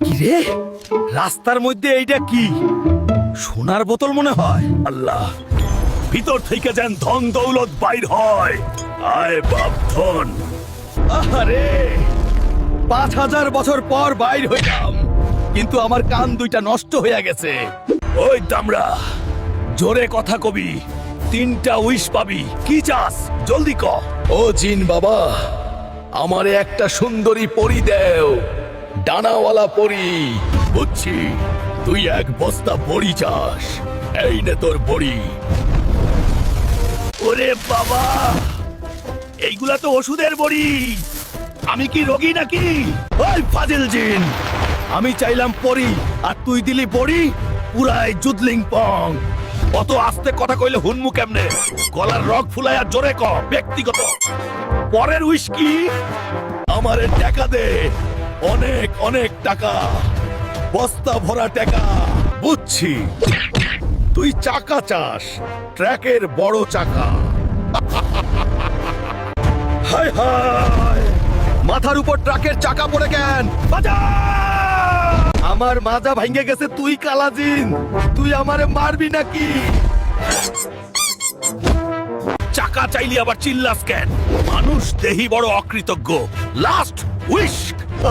কি রে, রাস্তার মধ্যে এইটা কি? সোনার বোতল মনে হয়। আল্লাহ, ভিতর থেকে যেন ধন দৌলত বাইর হয়। আয় বাপ ধন। আরে ৫,০০০ বছর পর বাইর হইলাম, কিন্তু আমার কান দুইটা নষ্ট হইয়া গেছে। ওই দামড়া, জোরে কথা কবি, 3টা উইশ পাবি। কি চাস জলদি ক। ও জিন বাবা, আমারে একটা সুন্দরী পরী দেও, ডানাওয়ালা পরী। বুঝছি, তুই এক বস্তা বড়ি চাস। এই নে তোর বড়ি। ওরে বাবা, এইগুলা তো ওষুধের বড়ি। আমি কি রোগী নাকি? ওই ফাজিল জিন, আমি চাইলাম পরী আর তুই দিলি বড়ি। পুরাই জুদলিং পং। অত আস্তে কথা কইলে হুনমু কেমনে? গলার রগ ফুলাইয়া জোরে ক, ব্যক্তিগত। পরের উইশ কি? আমারে টাকা দে, অনেক অনেক টাকা, বস্তা ভরা টাকা। বুঝছি, তুই চাকা চাস, ট্র্যাকের বড় চাকা। হায় হায়, মাথার উপর ট্রাকের চাকা পড়ে কেন? বাজা! আমার মাজা ভাঙ্গে গেছে। তুই কালাজিন, তুই আমারে মারবি নাকি? চাকা চাইলি আবার চিল্লাস কেন? মানুষ দেহি বড় অকৃতজ্ঞ। Last wish.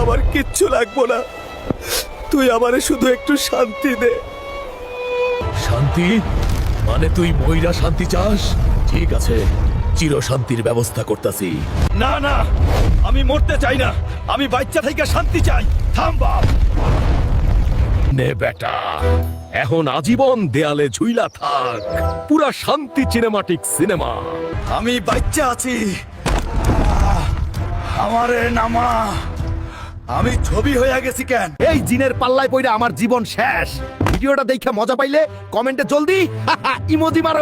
আমার কিচ্ছু লাগবো না, তুই আমারে শুধু একটু শান্তি দে। শান্তি? মানে তুই ময়রা শান্তি চাস? ঠিক আছে, চির শান্তির ব্যবস্থা করতাছি। না না, আমি মরতে চাই না, আমি বাচ্চা থেকে শান্তি চাই। থাম বাপ। নে বেটা, এখন আজীবন দেয়ালে ঝুইলা থাক। পুরা শান্তি সিনেমাটিক সিনেমা। আমি বাচ্চা আছি, আমারে নামা। আমি ছবি হইয়া গেছি কেন? এই জিনের পাল্লায় পইরা আমার জীবন শেষ। ভিডিওটা দেখে মজা পাইলে কমেন্টে জলদি ইমোজি মারো।